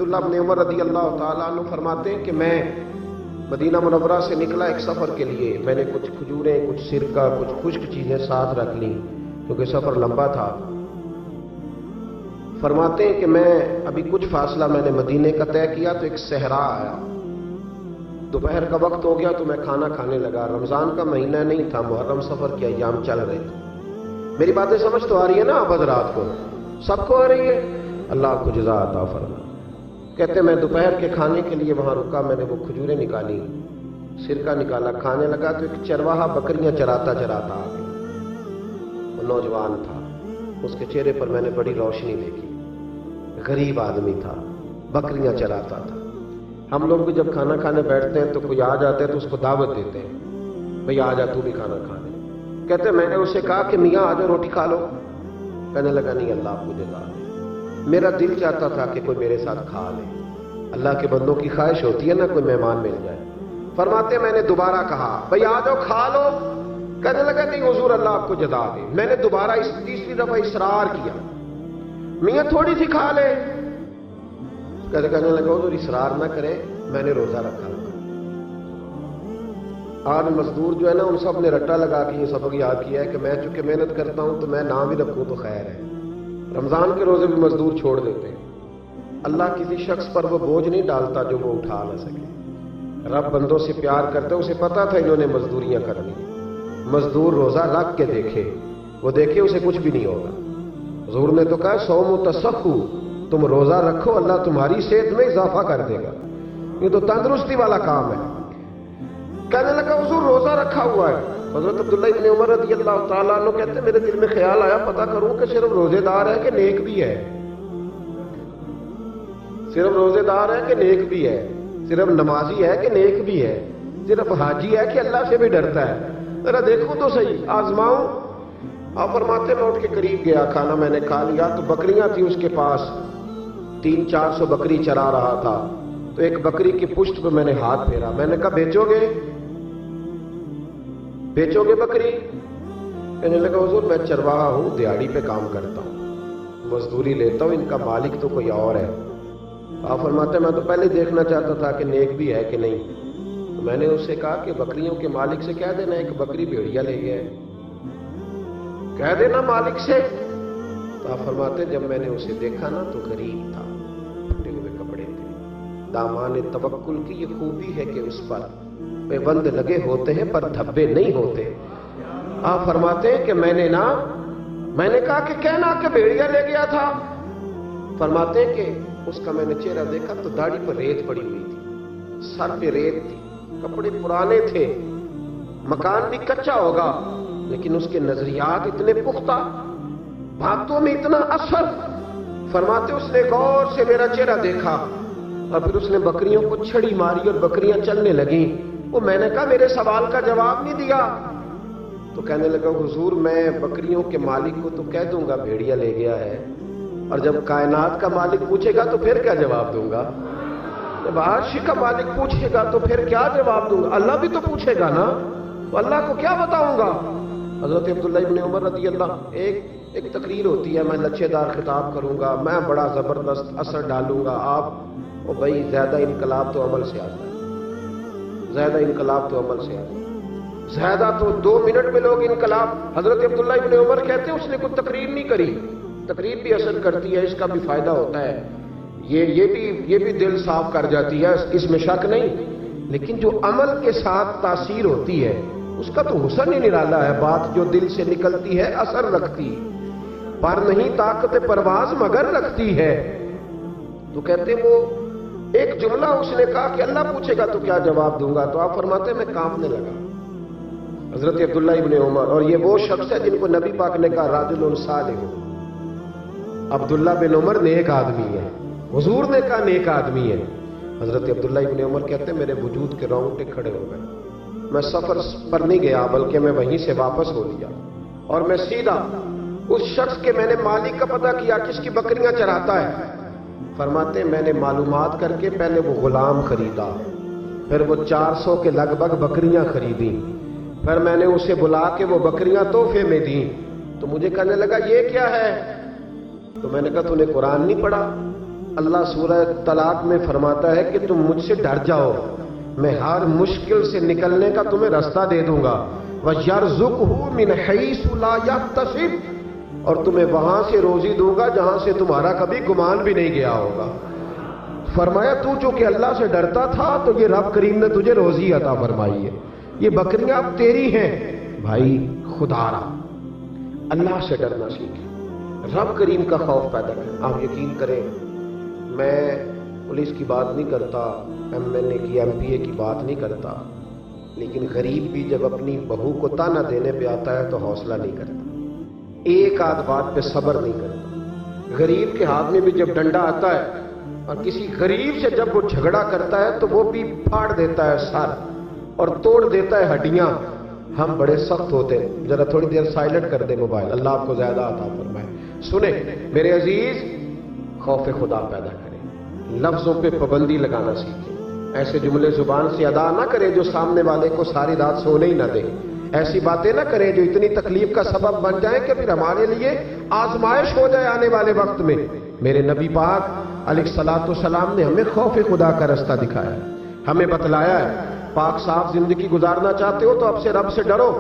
عبداللہ بن عمر رضی اللہ تعالیٰ عنہ فرماتے ہیں کہ میں مدینہ منورہ سے نکلا ایک سفر کے لیے. میں نے کچھ کھجوریں، کچھ سرکہ، کچھ خشک چیزیں ساتھ رکھ لیں کیونکہ سفر لمبا تھا. فرماتے ہیں کہ میں ابھی کچھ فاصلہ میں نے مدینے کا طے کیا تو ایک صحرا آیا. دوپہر کا وقت ہو گیا تو میں کھانا کھانے لگا. رمضان کا مہینہ نہیں تھا، محرم سفر کے ایام چل رہے تھے. میری باتیں سمجھ تو آ رہی ہے نا آپ حضرات کو؟ سب کو آ رہی ہے؟ اللہ آپ کو جزا عطا فرمائے. کہتے میں دوپہر کے کھانے کے لیے وہاں رکا. میں نے وہ کھجوریں نکالی، سرکہ نکالا، کھانے لگا تو ایک چرواہا بکریاں چراتا چراتا آ گیا. وہ نوجوان تھا، اس کے چہرے پر میں نے بڑی روشنی دیکھی. غریب آدمی تھا، بکریاں چراتا تھا. ہم لوگ بھی جب کھانا کھانے بیٹھتے ہیں تو کوئی آ جاتے ہیں تو اس کو دعوت دیتے ہیں، بھئی آ جا تو بھی کھانا کھانے. کہتے میں نے اسے کہا کہ میاں آ جاؤ روٹی کھا لو. کہنے لگا نہیں، اللہ آپ کو جزا دے. میرا دل چاہتا تھا کہ کوئی میرے ساتھ کھا لے. اللہ کے بندوں کی خواہش ہوتی ہے نا کوئی مہمان مل جائے. فرماتے میں نے دوبارہ کہا بھئی آ جاؤ کھا لو. کہنے لگا نہیں حضور اللہ آپ کو جزا دے. میں نے دوبارہ تیسری دفعہ اصرار کیا، میاں تھوڑی سی کھا لے. کہنے لگا حضور اصرار نہ کرے، میں نے روزہ رکھا ہوا. آج مزدور جو ہے نا ان سب نے رٹا لگا کے یہ سبق یاد کیا ہے کہ میں چونکہ محنت کرتا ہوں تو میں نہ بھی رکھوں تو خیر ہے. رمضان کے روزے بھی مزدور چھوڑ دیتے ہیں. اللہ کسی شخص پر وہ بوجھ نہیں ڈالتا جو وہ اٹھا نہ سکے. رب بندوں سے پیار کرتا ہے. اسے پتا تھا انہوں نے مزدوریاں کرنی. مزدور روزہ رکھ کے دیکھے، وہ دیکھے اسے کچھ بھی نہیں ہوگا. حضور نے تو کہا صوم تصحو، تم روزہ رکھو اللہ تمہاری صحت میں اضافہ کر دے گا. یہ تو تندرستی والا کام ہے. کہنے لگا حضور روزہ رکھا ہوا ہے. حضرت عبداللہ ابن عمر رضی اللہ تعالیٰ عنہ کہتے ہیں میرے دل میں خیال آیا پتہ کروں کہ صرف روزے دار ہے کہ نیک بھی ہے. صرف روزے دار ہے کہ نیک بھی ہے، صرف نمازی ہے کہ نیک بھی ہے، صرف حاجی ہے کہ اللہ سے بھی ڈرتا ہے. ذرا دیکھو تو صحیح، آزماؤں. آپ فرماتے میں اٹھ کے قریب گیا، کھانا میں نے کھا لیا تو بکریاں تھی اس کے پاس. 300-400 بکری چرا رہا تھا. تو ایک بکری کی پشت پہ میں نے ہاتھ پھیرا. میں نے کہا بیچو گے؟ بیچو گے بکری؟ کہنے لگا حضور میں چرواہا ہوں، دیہڑی پہ کام کرتا ہوں، مزدوری لیتا ہوں، ان کا مالک تو کوئی اور ہے. آپ فرماتے میں تو پہلے دیکھنا چاہتا تھا کہ نیک بھی ہے کہ نہیں. تو میں نے اس سے کہا کہ بکریوں کے مالک سے کہہ دینا ایک بکری بھیڑیا لے گیا ہے، کہہ دینا مالک سے. تو آپ فرماتے جب میں نے اسے دیکھا نا تو غریب تھا، پھٹے ہوئے کپڑے تھے. دامان توکل کی یہ خوبی ہے کہ اس پر پیبند لگے ہوتے ہیں پر دھبے نہیں ہوتے. آپ فرماتے ہیں کہ میں نے کہا کہ کہنا کہ بھیڑیا لے گیا تھا. فرماتے ہیں کہ اس کا میں نے چہرہ دیکھا تو داڑھی پر ریت پڑی ہوئی تھی، سر پہ ریت تھی، کپڑے پرانے تھے، مکان بھی کچا ہوگا لیکن اس کے نظریات اتنے پختہ، باتوں میں اتنا اثر. فرماتے اس نے غور سے میرا چہرہ دیکھا اور پھر اس نے بکریوں کو چھڑی ماری اور بکریاں چلنے لگیں. وہ میں نے کہا میرے سوال کا جواب نہیں دیا. تو کہنے لگا حضور میں بکریوں کے مالک کو تو کہہ دوں گا بھیڑیا لے گیا ہے، اور جب کائنات کا مالک پوچھے گا تو پھر کیا جواب دوں گا؟ جب عرش کا مالک پوچھے گا تو پھر کیا جواب دوں گا؟ اللہ بھی تو پوچھے گا نا، تو اللہ کو کیا بتاؤں گا؟ حضرت عبداللہ ابن عمر رضی اللہ ایک تقریر ہوتی ہے، میں لچھے دار خطاب کروں گا، میں بڑا زبردست اثر ڈالوں گا. آپ بھائی زیادہ انقلاب تو عمل سے آتا ہے، زیادہ انقلاب تو عمل سے آتا ہے، زیادہ تو 2 منٹ میں لوگ انقلاب. حضرت عبداللہ ابن عمر کہتے ہیں اس نے کوئی تقریر نہیں کری. تقریر بھی اثر کرتی ہے، اس کا بھی فائدہ ہوتا ہے، یہ بھی دل صاف کر جاتی ہے، اس میں شک نہیں. لیکن جو عمل کے ساتھ تاثیر ہوتی ہے اس کا تو حسن ہی نرالا ہے. بات جو دل سے نکلتی ہے اثر رکھتی، پر نہیں طاقت پرواز مگر رکھتی ہے. تو کہتے وہ ایک جملہ اس نے کہا کہ اللہ پوچھے گا تو کیا جواب دوں گا. تو آپ فرماتے میں کانپنے لگا. حضرت عبداللہ ابن عمر، اور یہ وہ شخص ہے جن کو نبی پاک نے کہا راجل صالح. عبداللہ بن عمر نیک آدمی ہے، حضور نے کہا نیک آدمی ہے. حضرت عبداللہ ابن عمر کہتے ہیں میرے وجود کے رونگٹے کھڑے ہو گئے. میں سفر پر نہیں گیا بلکہ میں وہیں سے واپس ہو لیا اور میں سیدھا اس شخص کے میں نے مالک کا پتہ کیا کس کی بکریاں چراتا ہے. فرماتے ہیں میں نے معلومات کر کے پہلے وہ غلام خریدا، پھر وہ 400 کے لگ بھگ بکریاں خریدی، پھر میں نے اسے بلا کے وہ بکریاں تحفے میں دیں. تو مجھے کہنے لگا یہ کیا ہے؟ تو میں نے کہا تو نے قرآن نہیں پڑھا؟ اللہ سورہ طلاق میں فرماتا ہے کہ تم مجھ سے ڈر جاؤ، میں ہر مشکل سے نکلنے کا تمہیں راستہ دے دوں گا، وَيَرْزُقْهُ مِنْ حَيْثُ لَا يَحْتَسِبُ، اور تمہیں وہاں سے روزی دوں گا جہاں سے تمہارا کبھی گمان بھی نہیں گیا ہوگا۔ فرمایا تو جو کہ اللہ سے ڈرتا تھا تو یہ رب کریم نے تجھے روزی عطا فرمائی ہے، یہ بکریاں اب تیری ہیں۔ بھائی خدا را اللہ سے ڈرنا سیکھ، رب کریم کا خوف پیدا کریں۔ آپ یقین کریں، میں پولیس کی بات نہیں کرتا، MNA کی MPA کی بات نہیں کرتا، لیکن غریب بھی جب اپنی بہو کو تانا دینے پہ آتا ہے تو حوصلہ نہیں کرتا، ایک آدھ بات پہ صبر نہیں کرتا۔ غریب کے ہاتھ میں بھی جب ڈنڈا آتا ہے اور کسی غریب سے جب وہ جھگڑا کرتا ہے تو وہ بھی پھاڑ دیتا ہے سر اور توڑ دیتا ہے ہڈیاں۔ ہم بڑے سخت ہوتے ہیں، ذرا تھوڑی دیر سائلنٹ کر دے موبائل، اللہ آپ کو زیادہ عطا فرمائے۔ سنیں میرے عزیز، خوف خدا پیدا کریں، لفظوں پہ پابندی لگانا سیکھیں، ایسے جملے زبان سے ادا نہ کریں جو سامنے والے کو ساری رات سونے ہی نہ دیں، ایسی باتیں نہ کریں جو اتنی تکلیف کا سبب بن جائیں کہ پھر ہمارے لیے آزمائش ہو جائے آنے والے وقت میں۔ میرے نبی پاک علیہ الصلوۃ والسلام نے ہمیں خوف خدا کا راستہ دکھایا ہے، ہمیں بتلایا ہے پاک صاف زندگی گزارنا چاہتے ہو تو اب سے رب سے ڈرو۔